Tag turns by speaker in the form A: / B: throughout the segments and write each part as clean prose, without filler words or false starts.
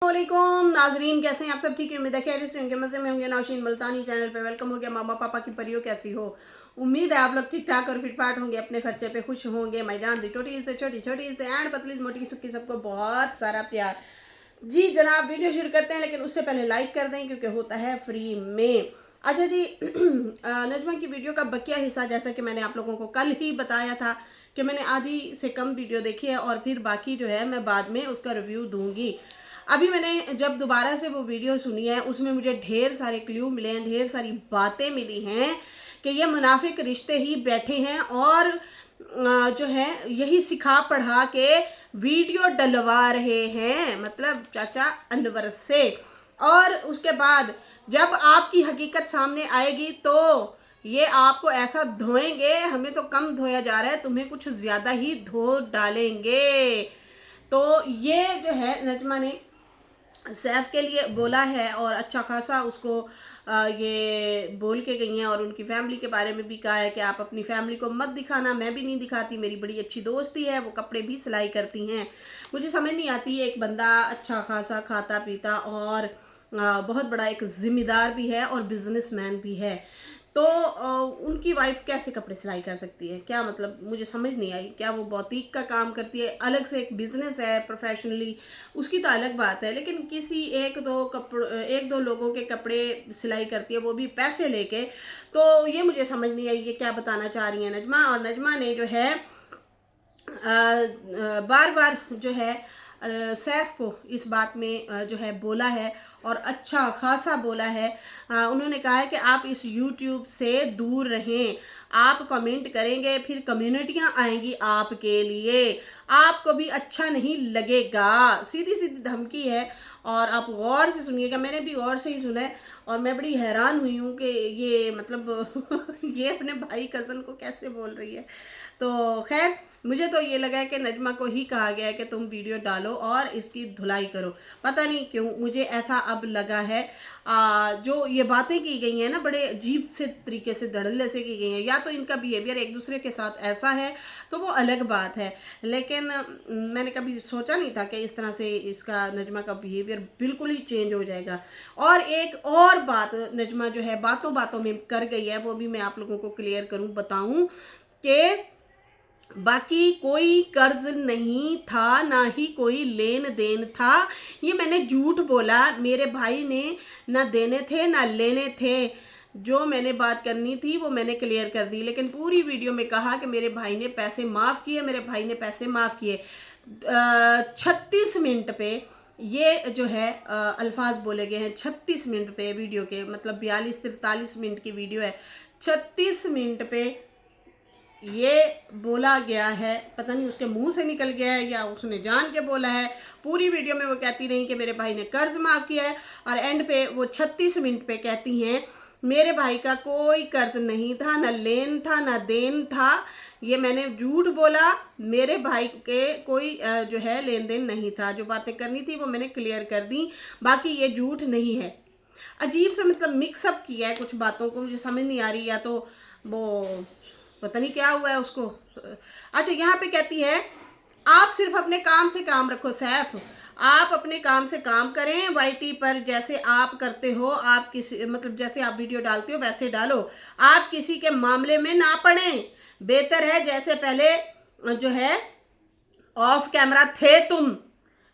A: अस्सलामुअलैकुम नाजरीन, कैसे हैं आप सब? ठीक है, उम्मीद है खैरियत से होंगे, मज़े में होंगे। नौशीन मुल्तानी चैनल पे वेलकम हो गया। मामा पापा की परियों कैसी हो? उम्मीद है आप लोग ठीक ठाक और फिटफाट होंगे, अपने खर्चे पे खुश होंगे। मैदान दी टोटी से छोटी छोटी से एंड पतली मोटी सुक्की सबको बहुत सारा प्यार। जी जनाब, वीडियो शुरू करते हैं, लेकिन उससे पहले लाइक कर दें क्योंकि होता है फ्री में। अच्छा जी, नजमा की वीडियो का बकिया हिस्सा, जैसा कि मैंने आप लोगों को कल ही बताया था कि मैंने आधी से कम वीडियो देखी है और फिर बाकी जो है मैं बाद में उसका रिव्यू दूंगी। अभी मैंने जब दोबारा से वो वीडियो सुनी है, उसमें मुझे ढेर सारे क्लू मिले हैं, ढेर सारी बातें मिली हैं कि ये मुनाफिक रिश्ते ही बैठे हैं और जो है यही सिखा पढ़ा के वीडियो डलवा रहे हैं, मतलब चाचा अनवर से। और उसके बाद जब आपकी हकीकत सामने आएगी तो ये आपको ऐसा धोएंगे, हमें तो कम धोया जा रहा है, तुम्हें कुछ ज़्यादा ही धो डालेंगे। तो ये जो है नजमा ने सैफ के लिए बोला है और अच्छा खासा उसको ये बोल के गई हैं और उनकी फैमिली के बारे में भी कहा है कि आप अपनी फैमिली को मत दिखाना। मैं भी नहीं दिखाती, मेरी बड़ी अच्छी दोस्ती है, वो कपड़े भी सिलाई करती हैं। मुझे समझ नहीं आती, एक बंदा अच्छा खासा खाता पीता और बहुत बड़ा एक ज़िम्मेदार भी है और बिजनेसमैन भी है, तो उनकी वाइफ कैसे कपड़े सिलाई कर सकती है? क्या मतलब, मुझे समझ नहीं आई। क्या वो बौतीक का काम करती है? अलग से एक बिजनेस है प्रोफेशनली, उसकी तो अलग बात है, लेकिन किसी एक दो लोगों के कपड़े सिलाई करती है, वो भी पैसे लेके। तो ये मुझे समझ नहीं आई, ये क्या बताना चाह रही है नजमा। और नजमा ने जो है बार बार जो है सैफ को इस बात में जो है बोला है और अच्छा खासा बोला है। उन्होंने कहा है कि आप इस YouTube से दूर रहें, आप कमेंट करेंगे फिर कम्युनिटियाँ आएंगी आपके लिए, आपको भी अच्छा नहीं लगेगा। सीधी सीधी धमकी है और आप गौर से सुनिएगा। मैंने भी गौर से ही सुना है और मैं बड़ी हैरान हुई हूँ कि ये मतलब ये अपने भाई कज़न को कैसे बोल रही है। तो खैर, मुझे तो ये लगा है कि नजमा को ही कहा गया है कि तुम वीडियो डालो और इसकी धुलाई करो। पता नहीं क्यों मुझे ऐसा अब लगा है। जो ये बातें की गई हैं ना, बड़े अजीब से तरीके से धड़ल्ले से की गई हैं। या तो इनका बिहेवियर एक दूसरे के साथ ऐसा है तो वो अलग बात है, लेकिन मैंने कभी सोचा नहीं था कि इस तरह से इसका नजमा का बिहेवियर बिल्कुल ही चेंज हो जाएगा। और एक और बात नजमा जो है बातों बातों में कर गई है, वो भी मैं आप लोगों को क्लियर करूँ, बताऊँ कि बाकी कोई कर्ज नहीं था, ना ही कोई लेन देन था। ये मैंने झूठ बोला, मेरे भाई ने ना देने थे ना लेने थे। जो मैंने बात करनी थी वो मैंने क्लियर कर दी, लेकिन पूरी वीडियो में कहा कि मेरे भाई ने पैसे माफ़ किए, मेरे भाई ने पैसे माफ़ किए। 36 मिनट पे ये जो है अल्फाज बोले गए हैं। 36 मिनट पे वीडियो के, मतलब 42-43 मिनट की वीडियो है, 36 मिनट पे ये बोला गया है। पता नहीं उसके मुंह से निकल गया है या उसने जान के बोला है। पूरी वीडियो में वो कहती रही कि मेरे भाई ने कर्ज माफ़ किया है और एंड पे वो 36 मिनट पे कहती हैं मेरे भाई का कोई कर्ज नहीं था, ना लेन था ना देन था। ये मैंने झूठ बोला, मेरे भाई के कोई जो है लेन देन नहीं था। जो बातें करनी थी वो मैंने क्लियर कर दी, बाकी ये झूठ नहीं है। अजीब सा मतलब मिक्सअप किया है कुछ बातों को, मुझे समझ नहीं आ रही, या तो वो पता नहीं क्या हुआ है उसको। अच्छा, यहाँ पे कहती है आप सिर्फ अपने काम से काम रखो सैफ, आप अपने काम से काम करें। वाईटी पर जैसे आप करते हो, आप किसी मतलब जैसे आप वीडियो डालते हो वैसे डालो, आप किसी के मामले में ना पड़ें। बेहतर है जैसे पहले जो है ऑफ कैमरा थे तुम,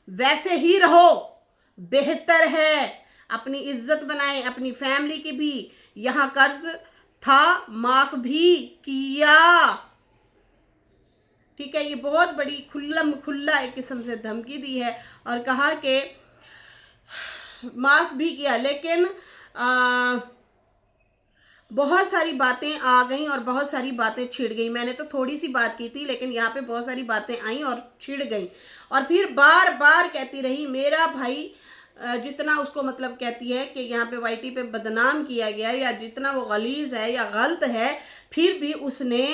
A: वैसे ही रहो, बेहतर है। अपनी इज्जत बनाएं, अपनी फैमिली की भी। यहाँ कर्ज था, माफ भी किया, ठीक है। ये बहुत बड़ी खुल्लम खुल्ला एक किस्म से धमकी दी है और कहा कि माफ भी किया, लेकिन बहुत सारी बातें आ गई और बहुत सारी बातें छिड़ गई। मैंने तो थोड़ी सी बात की थी, लेकिन यहाँ पे बहुत सारी बातें आई और छिड़ गई। और फिर बार बार कहती रही मेरा भाई, जितना उसको मतलब कहती है कि यहाँ पे वाईटी पे बदनाम किया गया, या जितना वो गलीज़ है या गलत है, फिर भी उसने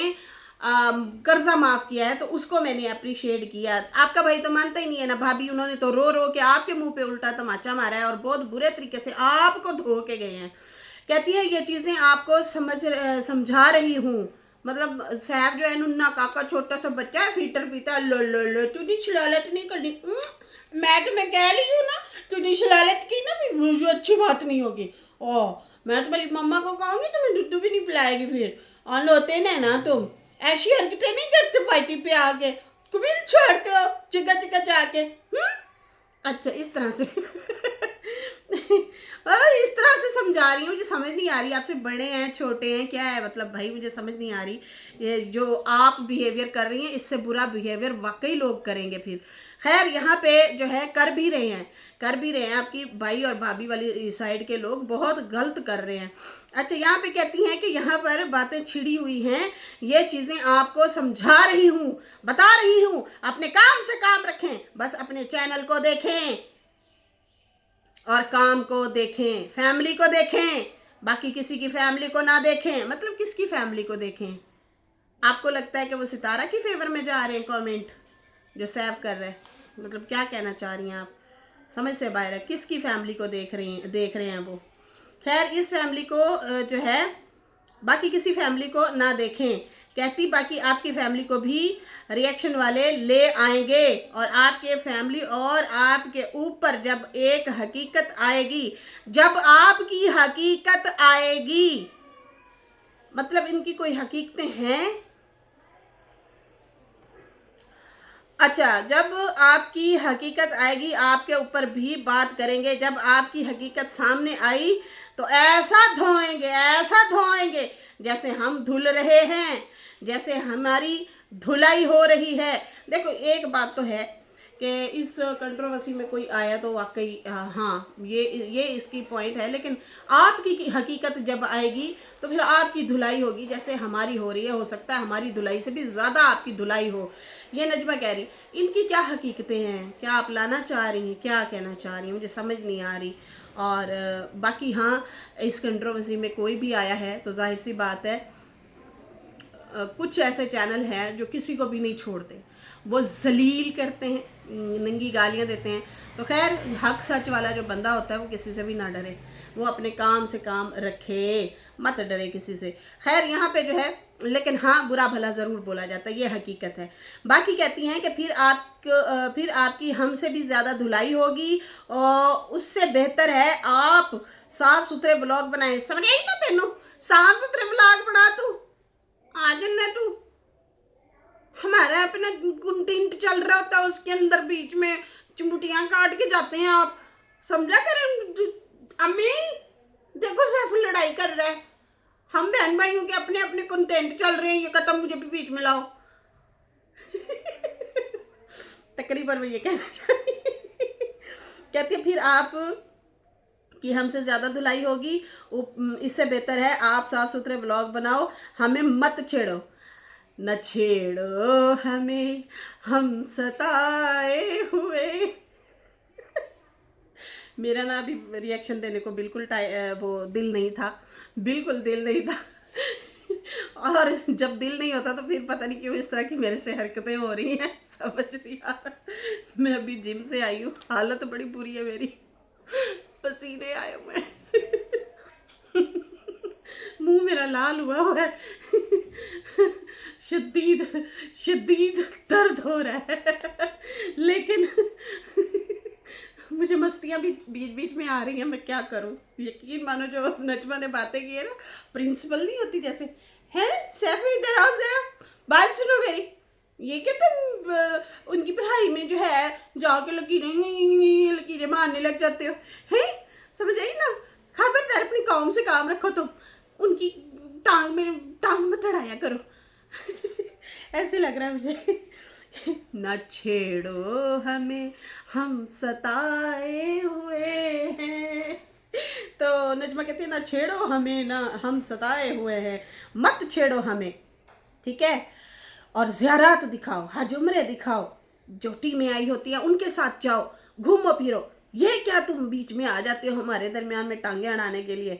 A: कर्जा माफ़ किया है, तो उसको मैंने अप्रिशिएट किया। आपका भाई तो मानता ही नहीं है ना भाभी, उन्होंने तो रो रो के आपके मुंह पे उल्टा तमाचा मारा है और बहुत बुरे तरीके से आपको धो के गए हैं। कहती है ये चीज़ें आपको समझा रही हूँ। मतलब सैफ जो है नुन्ना काका छोटा सा बच्चा है, फीटर पीता, लो लो लो तुझे शरारत नहीं करनी। मैं तो मैं कह रही हूँ ना, तू फिनिश ला की ना भी जो अच्छी बात नहीं होगी। ओह, मैं तो मेरी मम्मा को कहूँगी तुम्हें दुद्धू भी नहीं पिलाएगी फिर। और होते ना तुम ऐसी हरकतें नहीं करते पार्टी पे आके, कभी नहीं छोड़ते हो जगह जगह जाके। अच्छा इस तरह से इस तरह से समझा रही हूँ, मुझे समझ नहीं आ रही आपसे बड़े हैं छोटे हैं क्या है मतलब भाई, मुझे समझ नहीं आ रही। ये जो आप बिहेवियर कर रही हैं इससे बुरा बिहेवियर वाकई लोग करेंगे फिर। खैर यहाँ पे जो है कर भी रहे हैं आपकी भाई और भाभी वाली साइड के लोग बहुत गलत कर रहे हैं। अच्छा यहाँ पे कहती हैं कि यहाँ पर बातें छिड़ी हुई हैं, ये चीज़ें आपको समझा रही हूँ, बता रही हूँ, अपने काम से काम रखें, बस अपने चैनल को देखें और काम को देखें, फैमिली को देखें, बाकी किसी की फैमिली को ना देखें। मतलब किसकी फैमिली को देखें? आपको लगता है कि वो सितारा की फेवर में जा रहे हैं कमेंट जो सेव कर रहे हैं? मतलब क्या कहना चाह रही हैं आप? समझ से बाहर है। किसकी फैमिली को देख रहे हैं वो? खैर इस फैमिली को जो है बाकी किसी फैमिली को ना देखें, कहती बाकी आपकी फैमिली को भी रिएक्शन वाले ले आएंगे और आपके फैमिली और आपके ऊपर जब एक हकीकत आएगी, जब आपकी हकीकत आएगी, मतलब इनकी कोई हकीकतें हैं। अच्छा जब आपकी हकीकत आएगी आपके ऊपर भी बात करेंगे। जब आपकी हकीकत सामने आई तो ऐसा धोएंगे जैसे हम धुल रहे हैं, जैसे हमारी धुलाई हो रही है। देखो एक बात तो है कि इस कंट्रोवर्सी में कोई आया तो वाकई हाँ ये इसकी पॉइंट है, लेकिन आपकी हकीकत जब आएगी तो फिर आपकी धुलाई होगी जैसे हमारी हो रही है। हो सकता है हमारी धुलाई से भी ज़्यादा आपकी धुलाई हो। ये नजमा कह रही, इनकी क्या हकीकतें हैं, क्या आप लाना चाह रही हैं, क्या कहना चाह रही हैं, मुझे समझ नहीं आ रही। और बाकी हाँ इस कंट्रोवर्सी में कोई भी आया है तो जाहिर सी बात है कुछ ऐसे चैनल हैं जो किसी को भी नहीं छोड़ते, वो जलील करते हैं, नंगी गालियां देते हैं। तो खैर हक सच वाला जो बंदा होता है वो किसी से भी ना डरे, वो अपने काम से काम रखे, मत डरे किसी से। खैर यहाँ पे जो है लेकिन हाँ बुरा भला ज़रूर बोला जाता है, ये हकीकत है। बाकी कहती हैं कि फिर आपकी हमसे भी ज़्यादा धुलाई होगी और उससे बेहतर है आप साफ़ सुथरे ब्लॉग बनाएं। समझ आई ना तेनों? साफ़ सुथरे ब्लॉग बना तू, आ जाना तू। हमारा अपना कंटेंट चल रहा होता है उसके अंदर बीच में चिमटियाँ काट के जाते हैं आप। समझा करें अम्मी, देखो सैफ लड़ाई कर रहा है, हम बहन भाइयों के अपने अपने कंटेंट चल रहे हैं, ये खत्म मुझे भी बीच में लाओ। तकरीबन मैं ये कहना चाहती कहती है फिर आप कि हमसे ज़्यादा धुलाई होगी, इससे बेहतर है आप साफ सुथरे व्लॉग बनाओ, हमें मत छेड़ो। न छेड़ो हमें हम सताए हुए। मेरा ना अभी रिएक्शन देने को बिल्कुल वो दिल नहीं था, बिल्कुल दिल नहीं था। और जब दिल नहीं होता तो फिर पता नहीं क्यों इस तरह की मेरे से हरकतें हो रही हैं, समझ नहीं आ रहा। मैं अभी जिम से आई हूँ, हालत बड़ी बुरी है मेरी, पसीने आए हुए मुंह मेरा लाल हुआ है। शदीद दर्द हो रहा है, लेकिन मुझे मस्तियाँ भी बीच बीच में आ रही हैं, मैं क्या करूँ। यकीन मानो जो नजमा ने बातें की है ना, प्रिंसिपल नहीं होती जैसे, है सैफ इधर आओ जरा बात सुनो मेरी। ये क्या तुम उनकी पढ़ाई में जो है जाके लकीरें मारने लग जाते हो, हैं? समझ आई ना? खबरदार अपनी काम से काम रखो, तुम उनकी टांग मत अड़ाया करो। ऐसे लग रहा है मुझे। न छेड़ो हमें हम सताए हुए हैं। तो नजमा कहती है ना छेड़ो हमें, ना हम सताए हुए हैं, मत छेड़ो हमें, ठीक है। और ज़ियारत दिखाओ, हज उम्रे दिखाओ, जो टीमें आई होती हैं उनके साथ जाओ, घूमो फिरो। ये क्या तुम बीच में आ जाते हो हमारे दरमियान में टांगे अड़ाने के लिए।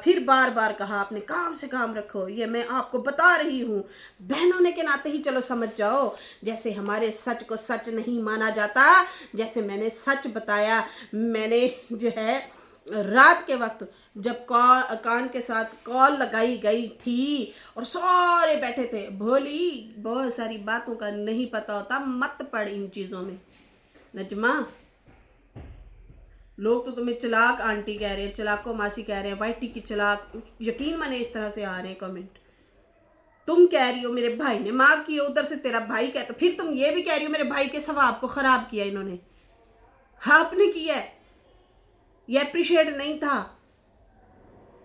A: फिर बार बार कहा अपने काम से काम रखो, ये मैं आपको बता रही हूँ। बहन होने के नाते ही चलो समझ जाओ, जैसे हमारे सच को सच नहीं माना जाता, जैसे मैंने सच बताया। मैंने जो है रात के वक्त जब कान के साथ कॉल लगाई गई थी और सारे बैठे थे, भोली बहुत सारी बातों का नहीं पता होता, मत पड़ इन चीज़ों में। नजमा लोग तो तुम्हें चालाक आंटी कह रहे हैं, चालाको मासी कह रहे हैं, वाइटी की चालाक, यकीन माने इस तरह से आ रहे हैं कमेंट। तुम कह रही हो मेरे भाई ने माफ किया, उधर से तेरा भाई कहता, फिर तुम ये भी कह रही हो मेरे भाई के स्वभाव को खराब किया इन्होंने। हाँ आपने किया है, ये अप्रिशिएट नहीं था।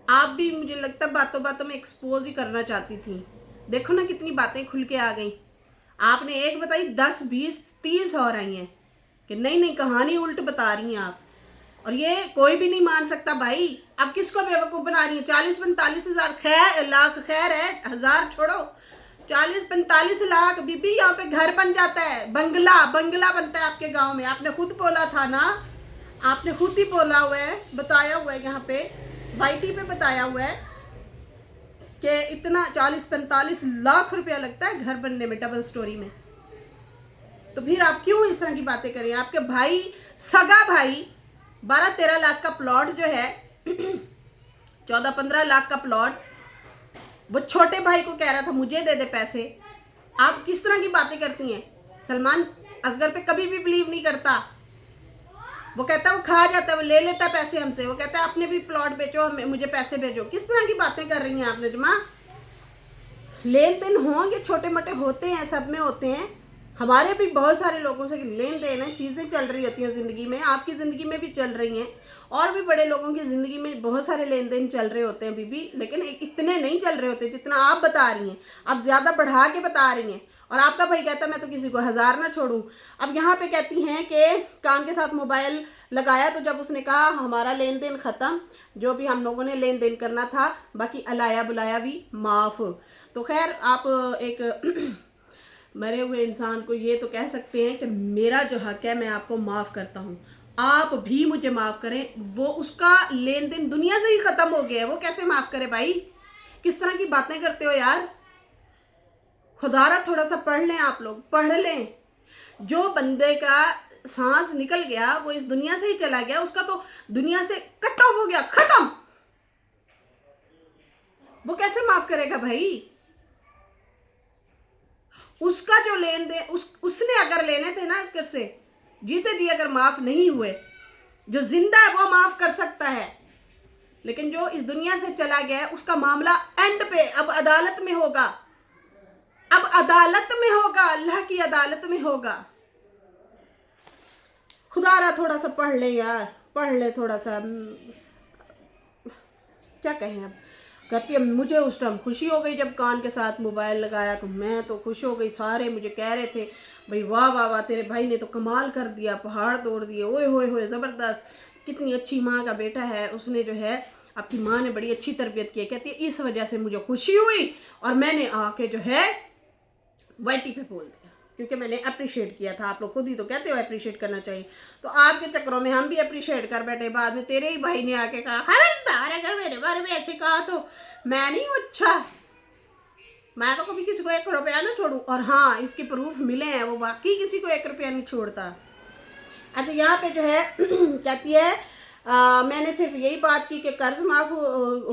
A: आप भी मुझे लगता है बातों बातों में एक्सपोज ही करना चाहती थी। देखो ना कितनी बातें खुल के आ गई। आपने एक बताई 10 20 30 और आई हैं कि नहीं नहीं कहानी उल्ट बता रही हैं आप, और ये कोई भी नहीं मान सकता भाई। अब किसको बेवकूफ़ बना रही है? 40-45 हज़ार खैर लाख खैर है, हज़ार छोड़ो, 40-45 लाख बीबी यहाँ पे घर बन जाता है, बंगला बंगला बनता है आपके गांव में। आपने खुद बोला था ना, आपने खुद ही बोला हुआ है, बताया हुआ है यहाँ पे वाईटी पे बताया हुआ है कि इतना 40-45 लाख रुपया लगता है घर बनने में, डबल स्टोरी में। तो फिर आप क्यों इस तरह की बातें करें? आपके भाई, सगा भाई 12-13 लाख का प्लॉट जो है 14-15 लाख का प्लॉट, वो छोटे भाई को कह रहा था मुझे दे दे पैसे। आप किस तरह की बातें करती हैं? सलमान असगर पे कभी भी बिलीव नहीं करता। वो कहता है वो खा जाता है, वो ले लेता है पैसे हमसे, वो कहता है अपने भी प्लॉट बेचो, मुझे पैसे भेजो। किस तरह की बातें कर रही हैं आप नजमा? लेन देन होंगे, छोटे मोटे होते हैं, सब में होते हैं। हमारे भी बहुत सारे लोगों से लेन देन है, चीज़ें चल रही होती हैं ज़िंदगी में, आपकी ज़िंदगी में भी चल रही हैं, और भी बड़े लोगों की ज़िंदगी में बहुत सारे लेन देन चल रहे होते हैं बीबी, लेकिन इतने नहीं चल रहे होते जितना आप बता रही हैं। आप ज़्यादा बढ़ा के बता रही हैं। और आपका भाई कहता मैं तो किसी को 1000 ना छोड़ूं। अब यहाँ पे कहती हैं कि कान के साथ मोबाइल लगाया, तो जब उसने कहा हमारा लेन देन ख़त्म, जो भी हम लोगों ने लेन देन करना था, बाकी अलाया बुलाया भी माफ़। तो खैर आप एक मरे हुए इंसान को ये तो कह सकते हैं कि मेरा जो हक है मैं आपको माफ़ करता हूँ, आप भी मुझे माफ़ करें। वो उसका लेन देन दुनिया से ही ख़त्म हो गया है, वो कैसे माफ़ करे भाई? किस तरह की बातें करते हो यार? खुदारा थोड़ा सा पढ़ लें, आप लोग पढ़ लें। जो बंदे का सांस निकल गया, वो इस दुनिया से ही चला गया, उसका तो दुनिया से कट ऑफ हो गया, खत्म। वो कैसे माफ़ करेगा भाई? उसका जो लेन देन उसने अगर लेने थे ना इसकर से, जीते जी अगर माफ नहीं हुए, जो जिंदा है वो माफ कर सकता है, लेकिन जो इस दुनिया से चला गया है उसका मामला एंड पे अब अदालत में होगा, अब अदालत में होगा, अल्लाह की अदालत में होगा। खुदारा थोड़ा सा पढ़ ले यार, पढ़ ले थोड़ा सा। क्या कहें अब? कहती है मुझे उस टाइम खुशी हो गई जब कान के साथ मोबाइल लगाया, तो मैं तो खुश हो गई। सारे मुझे कह रहे थे भाई वाह वाह वाह, तेरे भाई ने तो कमाल कर दिया, पहाड़ तोड़ दिए, ओए होए होए ज़बरदस्त, कितनी अच्छी माँ का बेटा है, उसने जो है आपकी माँ ने बड़ी अच्छी तरबियत की है। कहती है इस वजह से मुझे खुशी हुई और मैंने आके जो है वाईटी पे बोल दिया, क्योंकि मैंने अप्रिशिएट किया था। आप लोग खुद ही तो कहते हो अप्रिशिएट करना चाहिए, तो आपके चक्करों में हम भी अप्रिशिएट कर बैठे। बाद में तेरे ही भाई ने आके कहा खबरदार अगर मेरे बारे में ऐसे कहा तो मैं नहीं हूँ अच्छा, मैं तो कभी किसी को 1 रुपया ना छोड़ूं। और हाँ, इसके प्रूफ मिले हैं, वो वाकई किसी को 1 रुपया नहीं छोड़ता। अच्छा यहाँ पे जो है कहती है मैंने सिर्फ यही बात की कि कर्ज माफ़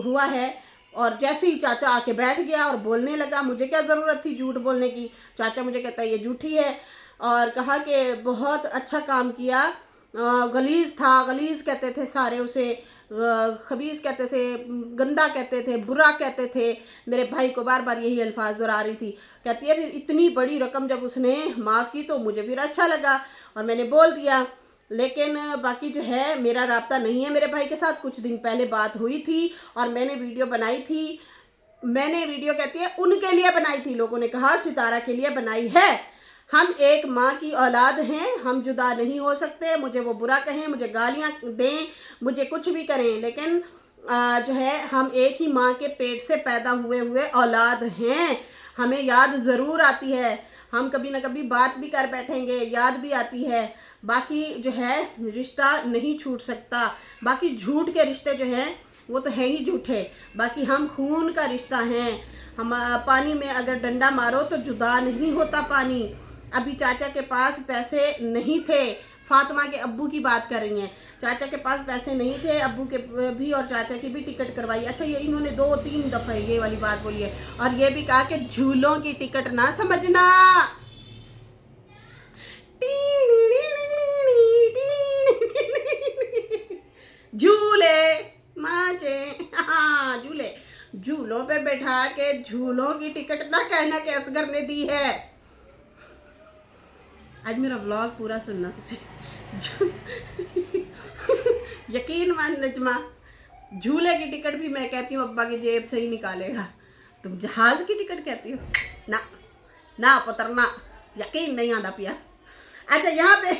A: हुआ है, और जैसे ही चाचा आके बैठ गया और बोलने लगा, मुझे क्या ज़रूरत थी झूठ बोलने की। चाचा मुझे कहता है ये झूठी है, और कहा कि बहुत अच्छा काम किया, गलीज़ था, गलीज़ कहते थे सारे उसे, खबीज़ कहते थे, गंदा कहते थे, बुरा कहते थे। मेरे भाई को बार बार यही अल्फाज दोहरा रही थी। कहती है फिर इतनी बड़ी रकम जब उसने माफ़ की तो मुझे फिर अच्छा लगा और मैंने बोल दिया, लेकिन बाकी जो है मेरा राब्ता नहीं है मेरे भाई के साथ। कुछ दिन पहले बात हुई थी और मैंने वीडियो बनाई थी, मैंने वीडियो कहती है उनके लिए बनाई थी, लोगों ने कहा सितारा के लिए बनाई है। हम एक माँ की औलाद हैं, हम जुदा नहीं हो सकते। मुझे वो बुरा कहें, मुझे गालियाँ दें, मुझे कुछ भी करें, लेकिन जो है हम एक ही माँ के पेट से पैदा हुए औलाद हैं। हमें याद ज़रूर आती है, हम कभी ना कभी बात भी कर बैठेंगे, याद भी आती है। बाकी जो है रिश्ता नहीं छूट सकता। बाकी झूठ के रिश्ते जो हैं वो तो हैं ही झूठे, बाकी हम खून का रिश्ता हैं। हम पानी में अगर डंडा मारो तो जुदा नहीं होता पानी। अभी चाचा के पास पैसे नहीं थे, फातिमा के अब्बू की बात कर रही हैं, चाचा के पास पैसे नहीं थे, अब्बू के भी और चाचा की भी टिकट करवाई। अच्छा ये इन्होंने 2-3 दफ़ा ये वाली बात बोली है, और ये भी कहा कि झूलों की टिकट ना समझना। झूलों पे बैठा के झूलों की टिकट ना कहना कि असगर ने दी है। आज मेरा व्लॉग पूरा सुनना तुझे। यकीन मान नजमा, झूले की टिकट भी मैं कहती हूँ अब्बा की जेब से ही निकालेगा, तुम जहाज की टिकट कहती हो? ना ना पुत्र ना, यकीन नहीं आना पिया। अच्छा यहाँ पे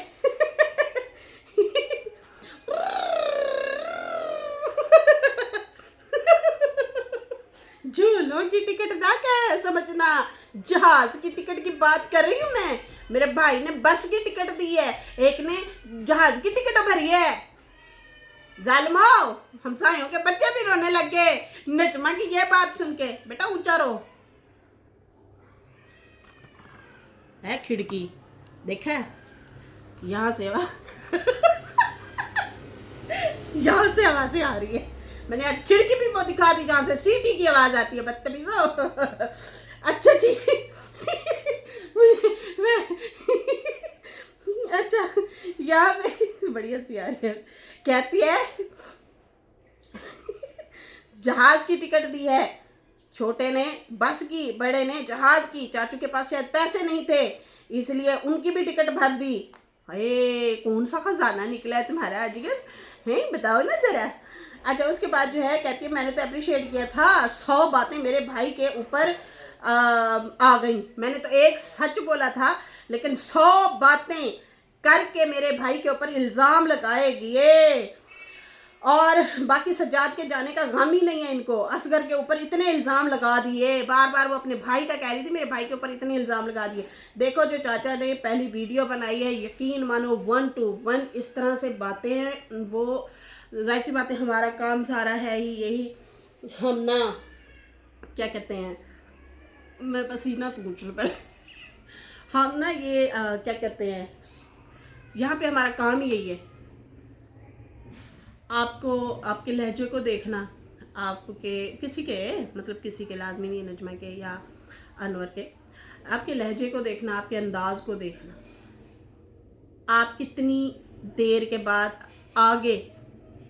A: झूलों की टिकट ना क्या समझना, जहाज की टिकट की बात कर रही हूँ मैं। मेरे भाई ने बस की टिकट दी है, एक ने जहाज की टिकट भरी है। जालिमो, हमसायों के बच्चे भी रोने लग गए नजमा की ये बात सुन के। बेटा ऊंचा रो। है खिड़की, देखा यहाँ से यहाँ से आवाजें आ रही है। मैंने आज खिड़की भी वो दिखा दी जहाँ से सीटी की आवाज आती है, बदतमीजो। अच्छा जी। अच्छा यहाँ पे बड़ी हंसी आ रही है। कहती है जहाज की टिकट दी है, छोटे ने बस की, बड़े ने जहाज की। चाचू के पास शायद पैसे नहीं थे इसलिए उनकी भी टिकट भर दी। अरे कौन सा खजाना निकला है तुम्हारा अजगर, हैं बताओ ना जरा। अच्छा उसके बाद जो है कहती है मैंने तो अप्रिशिएट किया था, 100 बातें मेरे भाई के ऊपर आ गई। मैंने तो एक सच बोला था लेकिन 100 बातें करके मेरे भाई के ऊपर इल्ज़ाम लगाए गए। और बाकी सज्जाद के जाने का गम ही नहीं है इनको, असगर के ऊपर इतने इल्ज़ाम लगा दिए। बार बार वो अपने भाई का कह रही थी मेरे भाई के ऊपर इतने इल्ज़ाम लगा दिए। देखो जो चाचा ने पहली वीडियो बनाई है, यकीन मानो 1 to 1 इस तरह से बातें हैं। वो जाहिर सी बातें, हमारा काम सारा है ही यही, हम ना क्या कहते हैं, मैं पसीना पूछ रहा पहले। हम ना ये क्या कहते हैं, यहाँ पे हमारा काम ही यही है, आपको आपके लहजे को देखना, आपके किसी के मतलब किसी के लाजमी नहीं, नजमा के या अनवर के, आपके लहजे को देखना, आपके अंदाज को देखना, आप कितनी देर के बाद आगे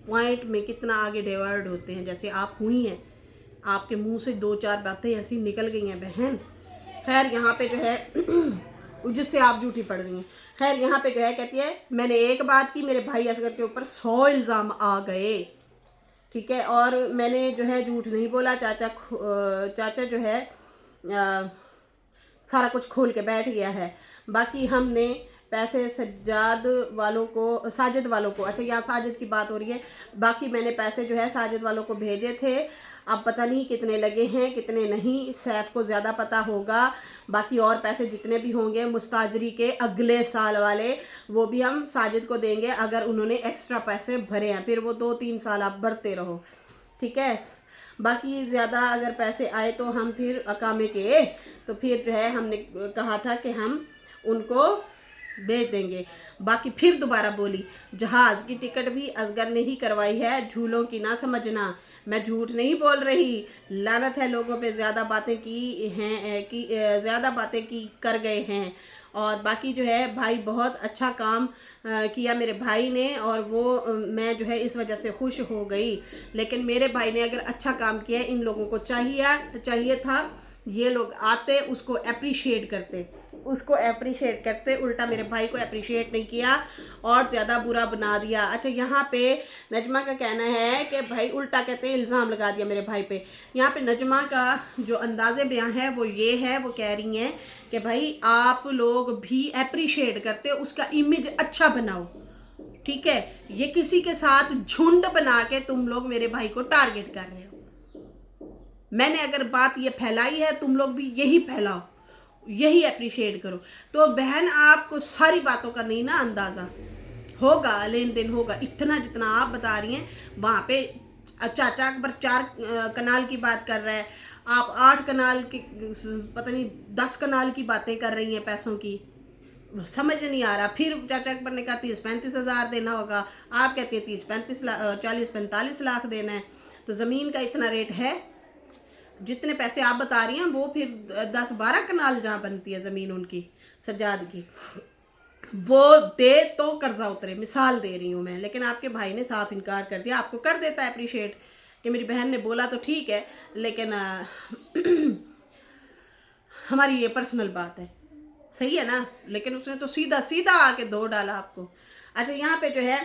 A: पॉइंट में कितना आगे डिवर्ट होते हैं। जैसे आप हुई हैं, आपके मुंह से 2-4 बातें ऐसी निकल गई हैं बहन। खैर यहाँ पे जो है जिससे आप झूठी पड़ रही हैं। खैर यहाँ पे जो है कहती है मैंने एक बात की, मेरे भाई असगर के ऊपर 100 इल्ज़ाम आ गए, ठीक है, और मैंने जो है झूठ नहीं बोला। चाचा जो है सारा कुछ खोल के बैठ गया है। बाकी हमने पैसे साजिद वालों को, अच्छा यहाँ साजिद की बात हो रही है, बाकी मैंने पैसे जो है साजिद वालों को भेजे थे। अब पता नहीं कितने लगे हैं कितने नहीं, सैफ को ज़्यादा पता होगा। बाकी और पैसे जितने भी होंगे मुस्ताजरी के अगले साल वाले, वो भी हम साजिद को देंगे अगर उन्होंने एक्स्ट्रा पैसे भरे हैं। फिर वो 2-3 साल आप भरते रहो, ठीक है। बाकी ज़्यादा अगर पैसे आए तो हम फिर अकामे के, तो फिर जो है हमने कहा था कि हम उनको भेज देंगे। बाकी फिर दोबारा बोली जहाज की टिकट भी असगर ने ही करवाई है, झूलों की ना समझना, मैं झूठ नहीं बोल रही। लानत है लोगों पे, ज़्यादा बातें की हैं कि ज़्यादा बातें की कर गए हैं। और बाकी जो है भाई बहुत अच्छा काम किया मेरे भाई ने, और वो मैं जो है इस वजह से खुश हो गई। लेकिन मेरे भाई ने अगर अच्छा काम किया, इन लोगों को चाहिए था ये लोग आते उसको अप्रिशिएट करते, उल्टा मेरे भाई को अप्रिशिएट नहीं किया और ज़्यादा बुरा बना दिया। अच्छा यहाँ पे नजमा का कहना है कि भाई उल्टा कहते हैं इल्ज़ाम लगा दिया मेरे भाई पे। यहाँ पे नजमा का जो अंदाज़े बयां है वो ये है, वो कह रही हैं कि भाई आप लोग भी अप्रिशिएट करते, उसका इमेज अच्छा बनाओ, ठीक है। ये किसी के साथ झुंड बना के तुम लोग मेरे भाई को टारगेट कर रहे हो। मैंने अगर बात ये फैलाई है, तुम लोग भी यही फैलाओ, यही अप्रिशिएट करो। तो बहन आपको सारी बातों का नहीं ना अंदाज़ा होगा, लेन देन होगा। इतना जितना आप बता रही हैं वहाँ पे चाचा अकबर 4 कनाल की बात कर रहा है, आप 8 कनाल की, पता नहीं 10 कनाल की बातें कर रही हैं पैसों की, समझ नहीं आ रहा। फिर चाचा अकबर ने कहा 30-35 हज़ार देना होगा, आप कहते हैं 30-35 लाख 40-45 लाख देना है। तो ज़मीन का इतना रेट है, जितने पैसे आप बता रही हैं वो फिर 10-12 कनाल जहाँ बनती है ज़मीन उनकी सज्जाद की, वो दे तो कर्जा उतरे। मिसाल दे रही हूँ मैं, लेकिन आपके भाई ने साफ इनकार कर दिया। आपको कर देता है अप्रिशिएट कि मेरी बहन ने बोला तो ठीक है, लेकिन हमारी ये पर्सनल बात है, सही है ना। लेकिन उसने तो सीधा सीधा आके धो डाला आपको। अच्छा, यहाँ पे जो है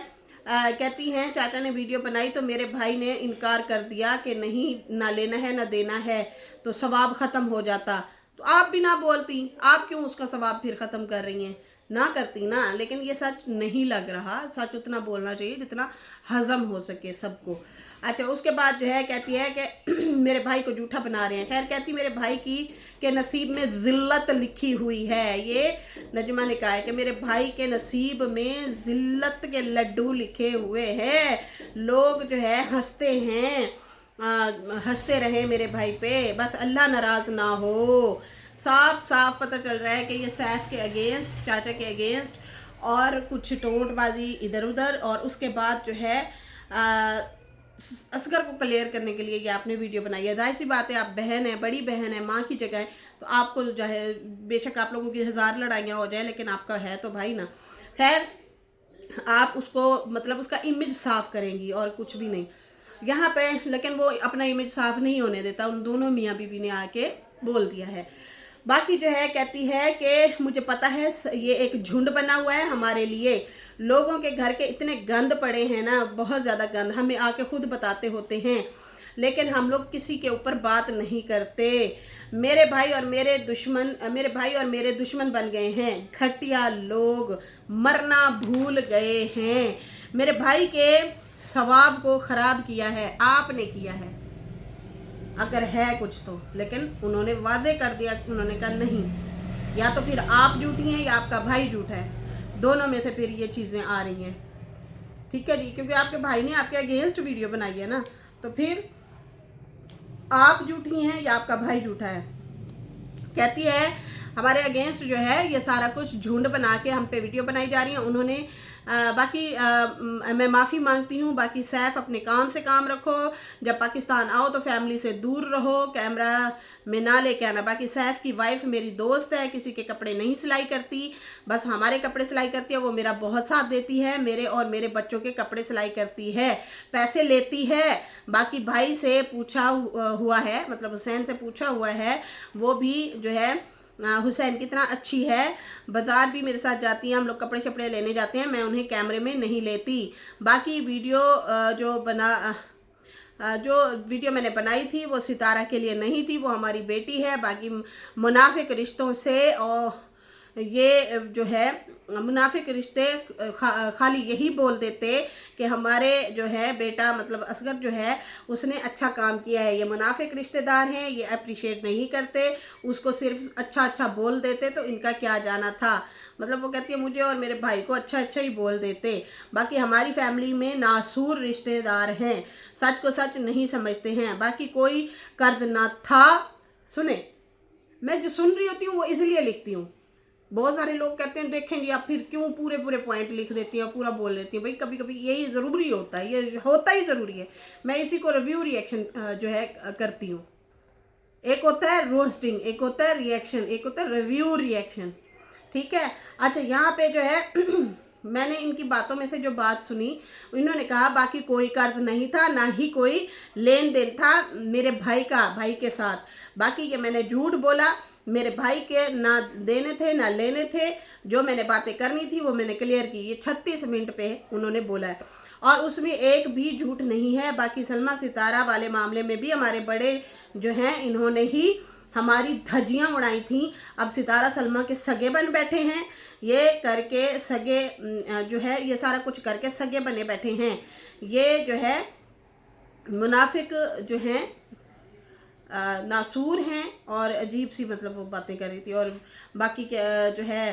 A: कहती हैं चाचा ने वीडियो बनाई तो मेरे भाई ने इनकार कर दिया कि नहीं, ना लेना है ना देना है, तो सवाब ख़त्म हो जाता। तो आप भी ना बोलती, आप क्यों उसका सवाब फिर ख़त्म कर रही हैं? ना करती ना। लेकिन ये सच नहीं लग रहा, सच उतना बोलना चाहिए जितना हज़म हो सके सबको। अच्छा, उसके बाद जो है कहती है कि मेरे भाई को जूठा बना रहे हैं। खैर, कहती मेरे भाई की के नसीब में ज़िल्लत लिखी हुई है। ये नजमा ने कहा है कि मेरे भाई के नसीब में ज़िल्लत के लड्डू लिखे हुए हैं। लोग जो है हंसते हैं, हंसते रहे मेरे भाई पे, बस अल्लाह नाराज़ ना हो। साफ साफ पता चल रहा है कि ये सैफ के अगेंस्ट, चाचा के अगेंस्ट, और कुछ टोंटबाजी इधर उधर। और उसके बाद जो है असगर को क्लियर करने के लिए ये आपने वीडियो बनाई है। जाहिर सी बात है, आप बहन है, बड़ी बहन है, माँ की जगह है, तो आपको जो है बेशक आप लोगों की 1000 लड़ाइयाँ हो जाए, लेकिन आपका है तो भाई ना। खैर, आप उसको मतलब उसका इमेज साफ करेंगी और कुछ भी नहीं यहाँ पे। लेकिन वो अपना इमेज साफ नहीं होने देता, उन दोनों मियाँ बीबी ने आके बोल दिया है। बाकी जो है कहती है कि मुझे पता है ये एक झुंड बना हुआ है हमारे लिए। लोगों के घर के इतने गंद पड़े हैं ना, बहुत ज़्यादा गंद, हमें आके खुद बताते होते हैं, लेकिन हम लोग किसी के ऊपर बात नहीं करते। मेरे भाई और मेरे दुश्मन बन गए हैं। घटिया लोग मरना भूल गए हैं। मेरे भाई के सवाब को ख़राब किया है, आपने किया है अगर है कुछ तो। लेकिन उन्होंने वादे कर दिया, उन्होंने कहा नहीं, या तो फिर आप झूठी हैं या आपका भाई झूठा है, दोनों में से फिर ये चीज़ें आ रही हैं। ठीक है जी, क्योंकि आपके भाई ने आपके अगेंस्ट वीडियो बनाई है ना, तो फिर आप झूठी हैं या आपका भाई झूठा है। कहती है हमारे अगेंस्ट जो है ये सारा कुछ झुंड बना के हम पे वीडियो बनाई जा रही है। उन्होंने मैं माफ़ी मांगती हूँ। बाकी सैफ अपने काम से काम रखो, जब पाकिस्तान आओ तो फैमिली से दूर रहो, कैमरा में ना लेके आना। बाकी सैफ की वाइफ मेरी दोस्त है, किसी के कपड़े नहीं सिलाई करती, बस हमारे कपड़े सिलाई करती है। वो मेरा बहुत साथ देती है, मेरे और मेरे बच्चों के कपड़े सिलाई करती है, पैसे लेती है। बाकी भाई से पूछा हुआ है, मतलब हुसैन से पूछा हुआ है, वो भी जो है हुसैन कितना अच्छी है, बाज़ार भी मेरे साथ जाती हैं, हम लोग कपड़े शपड़े लेने जाते हैं, मैं उन्हें कैमरे में नहीं लेती। बाकी वीडियो जो वीडियो मैंने बनाई थी वो सितारा के लिए नहीं थी, वो हमारी बेटी है। बाकी मुनाफिक रिश्तों से और ये जो है मुनाफिक रिश्ते खाली यही बोल देते कि हमारे जो है बेटा मतलब असगर जो है उसने अच्छा काम किया है। ये मुनाफिक रिश्तेदार हैं, ये अप्रिशिएट नहीं करते, उसको सिर्फ अच्छा अच्छा बोल देते, तो इनका क्या जाना था। मतलब वो कहती है मुझे और मेरे भाई को अच्छा अच्छा ही बोल देते। बाकी हमारी फैमिली में नासूर रिश्तेदार हैं, सच को सच नहीं समझते हैं। बाकी कोई कर्ज ना था। सुने, मैं जो सुन रही होती हूँ वो इसलिए लिखती हूँ। बहुत सारे लोग कहते हैं देखेंगे आप फिर क्यों पूरे पूरे पॉइंट लिख देती हैं, पूरा बोल लेती हैं। भाई कभी कभी यही ज़रूरी होता है, ये होता ही ज़रूरी है। मैं इसी को रिव्यू रिएक्शन जो है करती हूँ। एक होता है रोस्टिंग, एक होता है रिएक्शन, एक होता है रिव्यू रिएक्शन। ठीक है। अच्छा, यहाँ पे जो है मैंने इनकी बातों में से जो बात सुनी, इन्होंने कहा बाकी कोई कर्ज नहीं था, ना ही कोई लेन देन था मेरे भाई के साथ। बाकी ये मैंने झूठ बोला, मेरे भाई के ना देने थे ना लेने थे, जो मैंने बातें करनी थी वो मैंने क्लियर की। ये 36 मिनट पे उन्होंने बोला है और उसमें एक भी झूठ नहीं है। बाकी सलमा सितारा वाले मामले में भी हमारे बड़े जो हैं इन्होंने ही हमारी धज्जियाँ उड़ाई थी। अब सितारा सलमा के सगे बन बैठे हैं, ये करके सगे जो है ये सारा कुछ करके सगे बने बैठे हैं। ये जो है मुनाफिक जो हैं नासूर हैं और अजीब सी मतलब वो बातें कर रही थी। और बाकी जो है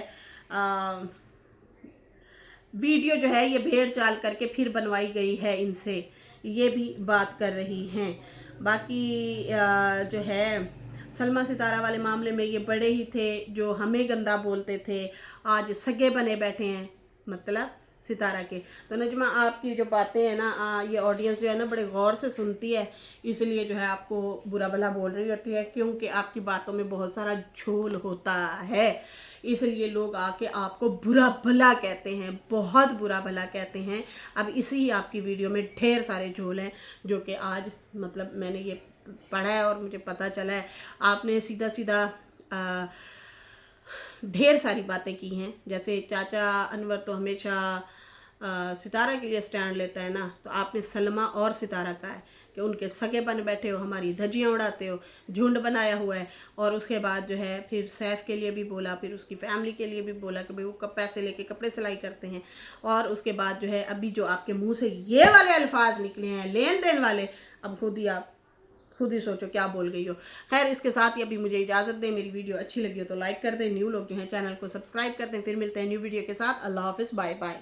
A: वीडियो जो है ये भेड़ चाल करके फिर बनवाई गई है इनसे, ये भी बात कर रही हैं। बाकी जो है सलमा सितारा वाले मामले में ये बड़े ही थे जो हमें गंदा बोलते थे, आज सगे बने बैठे हैं मतलब सितारा के। तो नजमा आपकी जो बातें हैं ना ये ऑडियंस जो है ना बड़े गौर से सुनती है, इसलिए जो है आपको बुरा भला बोल रही होती है, क्योंकि आपकी बातों में बहुत सारा झोल होता है। इसलिए लोग आके आपको बुरा भला कहते हैं, बहुत बुरा भला कहते हैं। अब इसी आपकी वीडियो में ढेर सारे झोल हैं जो कि आज मतलब मैंने ये पढ़ा है और मुझे पता चला है। आपने सीधा सीधा ढेर सारी बातें की हैं, जैसे चाचा अनवर तो हमेशा सितारा के लिए स्टैंड लेता है ना, तो आपने सलमा और सितारा का है कि उनके सगे बन बैठे हो, हमारी धज्जियाँ उड़ाते हो, झुंड बनाया हुआ है। और उसके बाद जो है फिर सैफ के लिए भी बोला, फिर उसकी फैमिली के लिए भी बोला कि भाई वो कब पैसे लेके कपड़े सिलाई करते हैं। और उसके बाद जो है अभी जो आपके मुंह से ये वाले अल्फाज निकले हैं लेन देन वाले, अब खुद ही सोचो क्या बोल गई हो। खैर, इसके साथ ही अभी मुझे इजाज़त दें। मेरी वीडियो अच्छी लगी हो तो लाइक कर दें, न्यू लोग जो हैं चैनल को सब्सक्राइब कर दें। फिर मिलते हैं न्यू वीडियो के साथ। अल्लाह हाफिज़, बाय बाय।